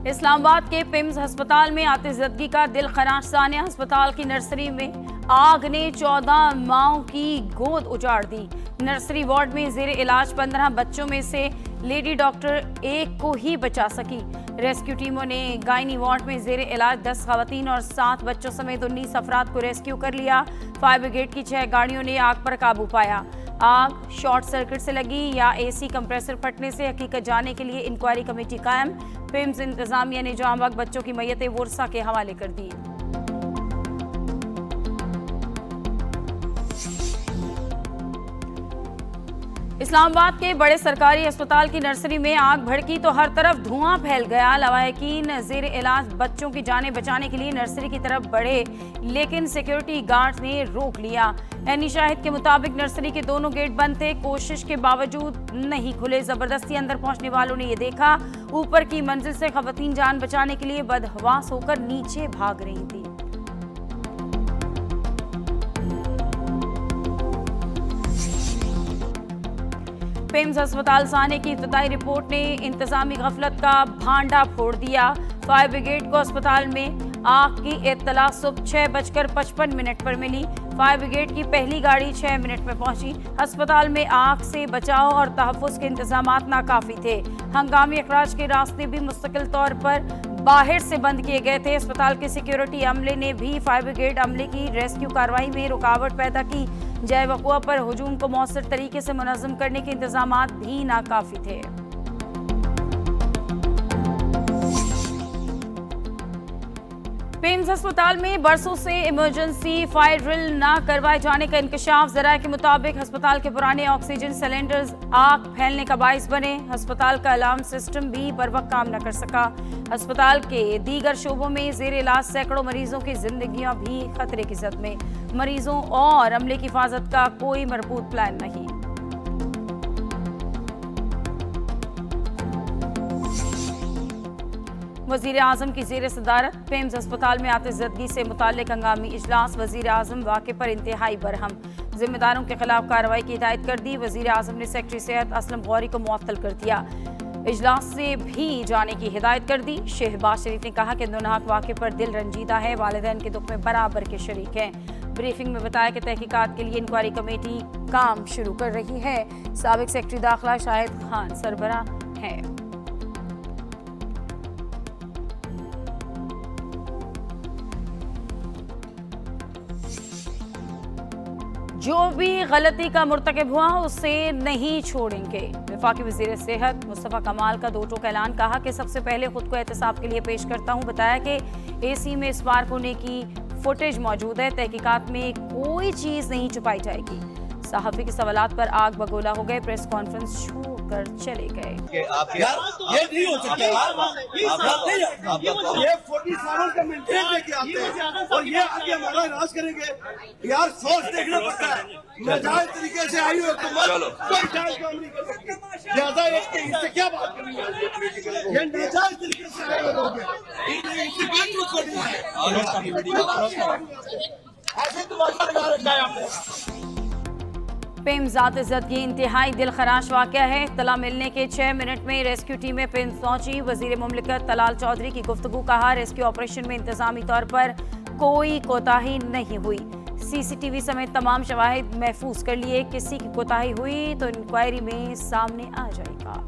इस्लामाबाद के पिम्स अस्पताल में आतिशज़दगी का दिल खराश सानिया। अस्पताल की नर्सरी में आग ने 14 माओं की गोद उजाड़ दी। नर्सरी वार्ड में जेर इलाज 15 बच्चों में से लेडी डॉक्टर एक को ही बचा सकी। रेस्क्यू टीमों ने गायनी वार्ड में जेर इलाज 10 खवातीन और 7 बच्चों समेत 19 अफराद को रेस्क्यू कर लिया। फायर ब्रिगेड की 6 गाड़ियों ने आग पर काबू पाया। आग शॉर्ट सर्किट से लगी या एसी कंप्रेसर फटने से, हकीकत जानने के लिए इंक्वायरी कमेटी कायम। पिम्स इंतजामिया ने जांबाग बच्चों की मैयतें वर्सा के हवाले कर दी। इस्लामाबाद के बड़े सरकारी अस्पताल की नर्सरी में आग भड़की तो हर तरफ धुआं फैल गया। लवाहिकीन जेर इलाज बच्चों की जानें बचाने के लिए नर्सरी की तरफ बढ़े, लेकिन सिक्योरिटी गार्ड्स ने रोक लिया। एनी शाहिद के मुताबिक नर्सरी के दोनों गेट बंद थे, कोशिश के बावजूद नहीं खुले। जबरदस्ती अंदर पहुंचने वालों ने ये देखा, ऊपर की मंजिल से खवातीन जान बचाने के लिए बदहवास होकर नीचे भाग रही थी। पिम्स अस्पताल साने की इब्तदाई रिपोर्ट ने इंतजामी गफलत का भांडा फोड़ दिया। फायर ब्रिगेड को अस्पताल में आग की इत्तला सुबह 6:55 पर मिली। फायर ब्रिगेड की पहली गाड़ी 6 मिनट में पहुंची। अस्पताल में आग से बचाव और तहफ़्फ़ुज़ के इंतजामात नाकाफी थे। हंगामी अखराज के रास्ते भी मुस्तकिल तौर पर बाहर से बंद किए गए थे। अस्पताल के सिक्योरिटी अमले ने भी फायर ब्रिगेड अमले की रेस्क्यू कार्रवाई में रुकावट पैदा की। जय वक़ुआ पर हुजूम को मौसर तरीके से मुनज़्ज़म करने के इंतजामात भी नाकाफी थे। पिम्स अस्पताल में बरसों से इमरजेंसी फायर ड्रिल न करवाए जाने का इंकशाफ। ज़राए के मुताबिक अस्पताल के पुराने ऑक्सीजन सिलेंडर्स आग फैलने का बाइस बने। अस्पताल का अलार्म सिस्टम भी बर वक्त काम न कर सका। अस्पताल के दीगर शोबों में जेर इलाज सैकड़ों मरीजों की जिंदगियां भी खतरे की जद में। मरीजों और अमले की हिफाजत का कोई मरबूत प्लान नहीं। वजीर आजम की जेर सदारत पिम्स अस्पताल में आतिशज़दगी से मुताल्लिक हंगामी इजलास। वजीर आजम वाक़े पर इंतहाई बरहम, जिम्मेदारों के खिलाफ कार्रवाई की हिदायत कर दी। वजीर आजम ने सेक्रेटरी सेहत असलम गौरी को मुअत्तल कर दिया। इजलास से भी जाने की हिदायत कर दी। शहबाज शरीफ ने कहा कि दुनाक वाक़े पर दिल रंजीदा है, वालिदैन के दुख में बराबर के शरीक हैं। ब्रीफिंग में बताया कि तहकीकात के लिए इंक्वायरी कमेटी काम शुरू कर रही है। साबिक सेक्रेटरी दाखिला शाहिद खान सरबरा हैं। जो भी गलती का मुर्तकिब हुआ उसे नहीं छोड़ेंगे। वफाकी वज़ीर सेहत मुस्तफ़ा कमाल का दो टोक ऐलान। कहा कि सबसे पहले खुद को एहतसाब के लिए पेश करता हूँ। बताया कि एसी में स्पार्क होने की फुटेज मौजूद है। तहकीकात में कोई चीज़ नहीं छुपाई जाएगी। सहाफ़ी के सवालात पर आग बगोला हो गए, प्रेस कॉन्फ्रेंस छोड़कर चले गए। ये नहीं हो सकता, ये 40 सालों का मेंटेन लेके आते हैं और ये आगे हमारा राज करेंगे। यार सोच देखना पड़ता है। नाजायज तरीके से आई हो तो कोई जायज काम नहीं कर सकती। ज्यादा इससे क्या बात करनी है? ये नाजायज तरीके से आए हो ऐसे तमाशा लगा रखा है आपने। पिम्स आतिशज़दगी इंतहाई दिल खराश वाक़या है। इत्तला मिलने के 6 मिनट में रेस्क्यू टीमें पिम्स पहुंची। वज़ीर मुमलिकत तलाल चौधरी की गुफ्तगू। कहा इंतजामी ऑपरेशन में इंतजामी तौर पर कोई कोताही नहीं हुई। CCTV समेत तमाम शवाहिद महफूज कर लिए। किसी की कोताही हुई तो इंक्वायरी में सामने आ जाएगा।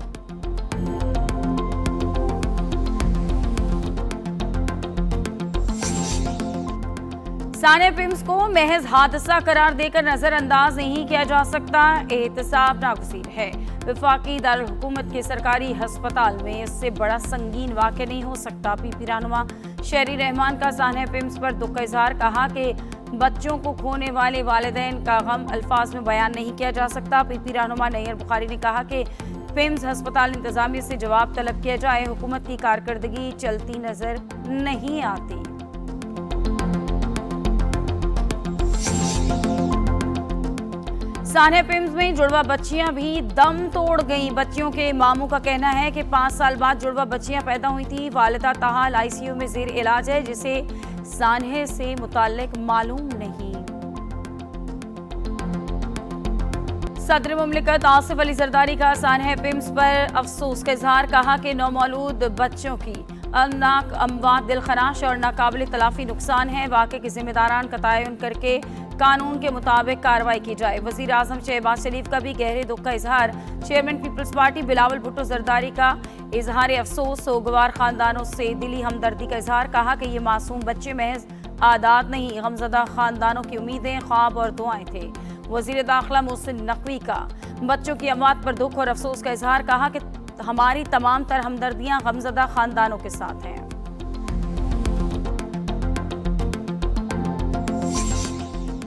साने पिम्स को महज हादसा करार देकर नजरअंदाज नहीं किया जा सकता। एहतसाब नागुज़ीर है। वफाकी दारुल हुकूमत के सरकारी अस्पताल में इससे बड़ा संगीन वाक़या नहीं हो सकता। पीपी रहनुमा शहरी रहमान का साने पिम्स पर दुख का इजहार। कहा कि बच्चों को खोने वाले वालिदैन का गम अल्फाज में बयान नहीं किया जा सकता। पीपी रहनुमा नैयर बुखारी ने कहा कि पिम्स अस्पताल इंतजामिया से जवाब तलब किया जाए। हुकूमत की कारकर्दगी चलती नजर नहीं आती। साने पिम्स में जुड़वा बच्चियां भी दम तोड़ गईं। बच्चियों के मामू का कहना है कि 5 साल बाद जुड़वा बच्चियां पैदा हुई थी। वालिदा ताहाल ICU में जेर इलाज है, जिसे सानहे से मुताल्लिक मालूम नहीं। सदर मुमलिकत आसिफ अली जरदारी का सानहे पिम्स पर अफसोस का इजहार। कहा कि नौमौलूद बच्चों की अलनाक अमवात दिलखराश और नाकाबिल तलाफी नुकसान है। वाक़े के जिम्मेदारान का तयन करके कानून के मुताबिक कार्रवाई की जाए। वज़ीर आज़म शहबाज शरीफ का भी गहरे दुख का इजहार। Chairman Peoples Party Bilawal Bhutto Zardari का इजहार अफसोस। सोगवार खानदानों से दिली हमदर्दी का इजहार। कहा कि ये मासूम बच्चे महज आदात नहीं, गमज़दा खानदानों की उम्मीदें, ख्वाब और दुआएं थे। वज़ीर दाखिला मोहसिन नकवी का बच्चों की अमवात पर दुख और अफसोस का इजहार। कहा कि हमारी तमाम तर हमदर्दियां गमज़दा खानदानों के साथ हैं।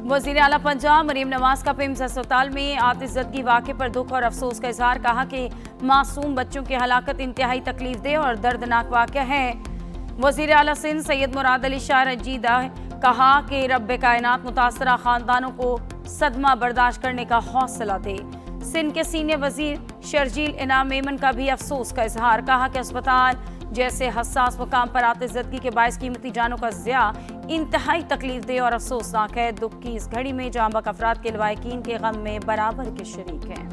वज़ीर आला पंजाब मरीम नवाज का पिम्स अस्पताल में आतिशज़दगी वाक़े पर दुख और अफसोस का इजहार। कहा कि मासूम बच्चों की हलाकत इंतहाई तकलीफदेह और दर्दनाक वाक़या है। वज़ीर आला सिंध सैयद मुराद अली शाह रंजीदा कहा कि रब्बे कायनात मुतासरा खानदानों को सदमा बर्दाश्त करने का हौसला दे। सिंध के सीनियर वज़ीर शर्जील इनाम मेमन का भी अफसोस का इजहार। कहा कि अस्पताल जैसे हसास मुकाम पर आतिशज़दगी के बायस कीमती जानों का ज़िया इंतहाई तकलीफदेह और अफसोसनाक है। दुख की इस घड़ी में जांबाक अफराद के लवाकिन के गम में बराबर के शरीक हैं।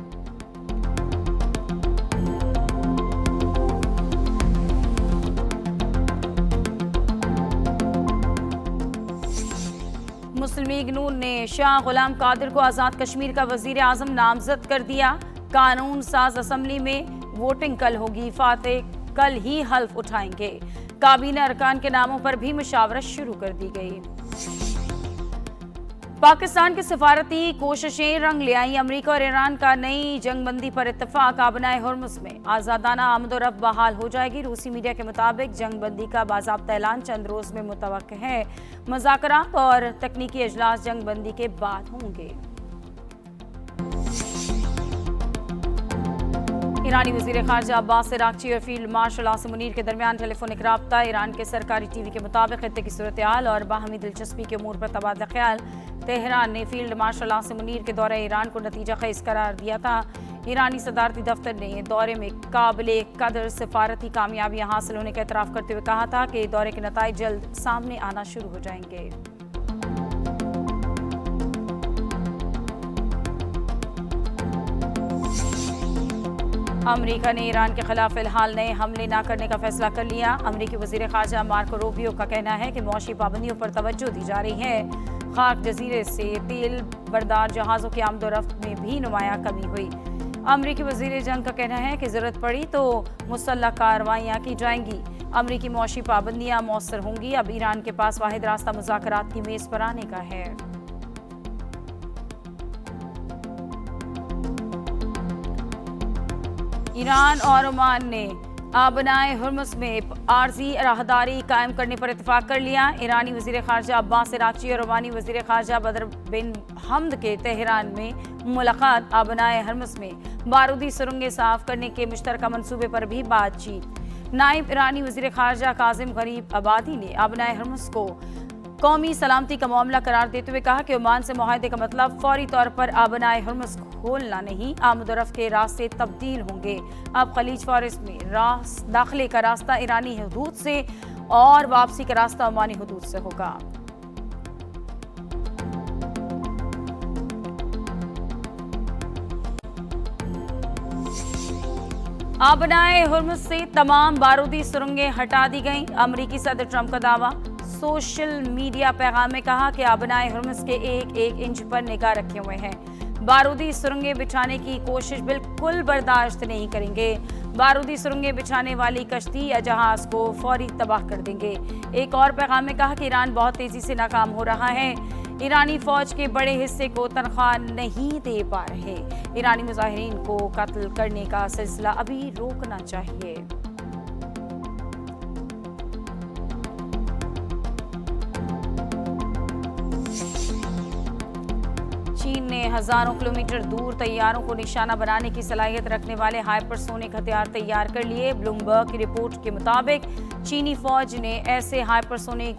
मुस्लिम लीग नून ने शाह गुलाम कादिर को आज़ाद कश्मीर का वज़ीर आज़म नामजद कर दिया। कानून साज असम्बली में वोटिंग कल होगी। फातेह कल ही हल्फ उठाएंगे। काबीना अरकान के नामों पर भी मुशावरत शुरू कर दी गई। पाकिस्तान की सफारती कोशिशें रंग ले आई। अमरीका और ईरान का नई जंगबंदी पर इत्तफाक। आबनाए हुर्मुज़ में आज़ादाना आमदोरफ्त बहाल हो जाएगी। रूसी मीडिया के मुताबिक जंगबंदी का बाज़ाब्ता ऐलान चंद रोज़ में मुतवक्किल है। मुज़ाकरात और तकनीकी अजलास जंगबंदी के बाद होंगे। ईरानी वज़ीर ख़ारजा अब्बास इराक़ची और फील्ड मार्शल आसिम मुनीर के दरमियान टेलीफोनिक राब्ता। ईरान के सरकारी टीवी के मुताबिक खत्ते की सूरत हाल और बाहमी दिलचस्पी के अमूर पर तबादला ख्याल। तेहरान ने फील्ड मार्शल आसिम मुनीर के दौरे ईरान को नतीजा खेज़ करार दिया था। ईरानी सदारती दफ्तर ने दौरे में काबिल कदर सफारती कामयाबियाँ हासिल होने का एतराफ़ करते हुए कहा था कि दौरे के नताइज जल्द सामने आना शुरू हो जाएंगे। अमेरिका ने ईरान के खिलाफ फिलहाल नए हमले न करने का फैसला कर लिया। अमेरिकी वज़ीर ख़ारजा मार्को रूबियो का कहना है कि मौशी पाबंदियों पर तवज्जो दी जा रही है। खाक जजीरे से तेल बरदार जहाज़ों की आमदोरफ्त में भी नुमाया कमी हुई। अमेरिकी वज़ीर जंग का कहना है कि ज़रूरत पड़ी तो मुसल्लह कार्रवाइयाँ की जाएंगी। अमेरिकी मौशी पाबंदियाँ मौसर होंगी। अब ईरान के पास वाहिद रास्ता मुज़ाकरात की मेज़ पर आने का है। ईरान और ओमान ने आबनाए हुर्मुज़ में आर्जी राहदारी कायम करने पर इत्तफाक कर लिया। ईरानी वज़ीर ख़ारजा अब्बास इराक़ची और ओमानी वज़ीर ख़ारजा बदर बिन हमद के तेहरान में मुलाकात। आबनाए हुर्मुज़ में बारूदी सुरंगें साफ करने के मुश्तरका मंसूबे पर भी बातचीत। नायब ईरानी वज़ीर ख़ारजा काज़िम गरीब आबादी ने आबनाए हुर्मुज़ को कौमी सलामती का मामला करार देते हुए कहा कि ओमान से मुआहदे का मतलब फौरी तौर पर आबनाए हुर्मुज़ खोलना नहीं, आमदोरफ्त के रास्ते तब्दील होंगे। अब खलीज फारिस में दाखिले का रास्ता ईरानी हदूद से और वापसी का रास्ता ओमानी हदूद से होगा। आबनाए हुर्मुज़ से तमाम बारूदी सुरंगें हटा दी गईं। अमरीकी सदर ट्रंप का दावा। सोशल मीडिया पैगाम में कहा कि आबनाए हुर्मुज़ के एक एक इंच पर निगाह रखे हुए हैं। बारूदी सुरंगें बिछाने की कोशिश बिल्कुल बर्दाश्त नहीं करेंगे। बारूदी सुरंगें बिछाने वाली कश्ती या जहाज को फौरी तबाह कर देंगे। एक और पैगाम में कहा कि ईरान बहुत तेजी से नाकाम हो रहा है। ईरानी फौज के बड़े हिस्से को तनख्वाह नहीं दे पा रहे। ईरानी मुजाहिरीन को कत्ल करने का सिलसिला अभी रोकना चाहिए। चीन ने हजारों किलोमीटर दूर तैयारों को निशाना बनाने की सलाहियत रखने वाले हाइपरसोनिक हथियार तैयार कर लिए। ब्लूमबर्ग की रिपोर्ट के मुताबिक चीनी फौज ने ऐसे हाइपरसोनिक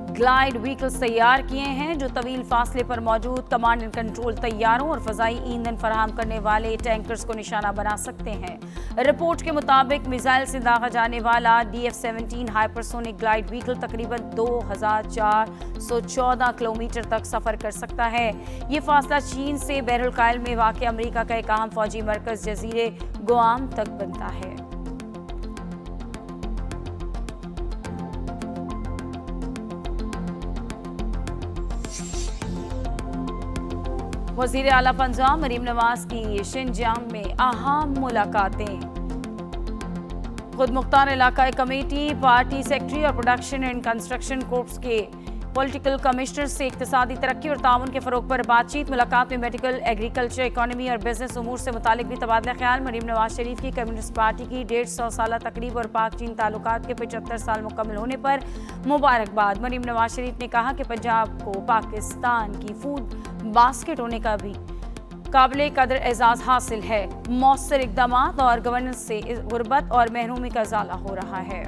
ग्लाइड व्हीकल्स तैयार किए हैं जो तवील फासले पर मौजूद कमांड एंड कंट्रोल तैयारों और फजाई ईंधन फराहम करने वाले टैंकर्स को निशाना बना सकते हैं। रिपोर्ट के मुताबिक मिसाइल से दागा जाने वाला DF-17 हाइपरसोनिक ग्लाइड व्हीकल तकरीबन 2414 किलोमीटर तक सफर कर सकता है। ये फासला चीन से बहरुल कायल में वाक़ अमेरिका का एक अहम फौजी मरकज जजीरे गुआम तक बनता है। वजीर आला पंजाब मरीम नवाज की शिनजियांग में अहम मुलाकातें। खुद मुख्तार इलाकाई कमेटी, पार्टी सेक्रेटरी और प्रोडक्शन एंड कंस्ट्रक्शन कोर्प्स के पॉलिटिकल कमिश्नर से इक्तिसादी तरक्की और ताउन के फरोग पर बातचीत। मुलाकात में मेडिकल, एग्रीकल्चर, इकोनॉमी और बिजनेस उमूर से मुतालिक भी तबादला ख्याल। मरीम नवाज शरीफ की कम्युनिस्ट पार्टी की 150 साल तकरीब और पाक चीन ताल्लुकात के 75 साल मुकम्मल होने पर मुबारकबाद। मरीम नवाज शरीफ ने कहा कि पंजाब को पाकिस्तान की फूड बास्केट होने का भी काबिल कदर एजाज हासिल है। मौसर इकदाम और गवर्नेंस से गुर्बत और महरूमी का इजाला हो रहा है।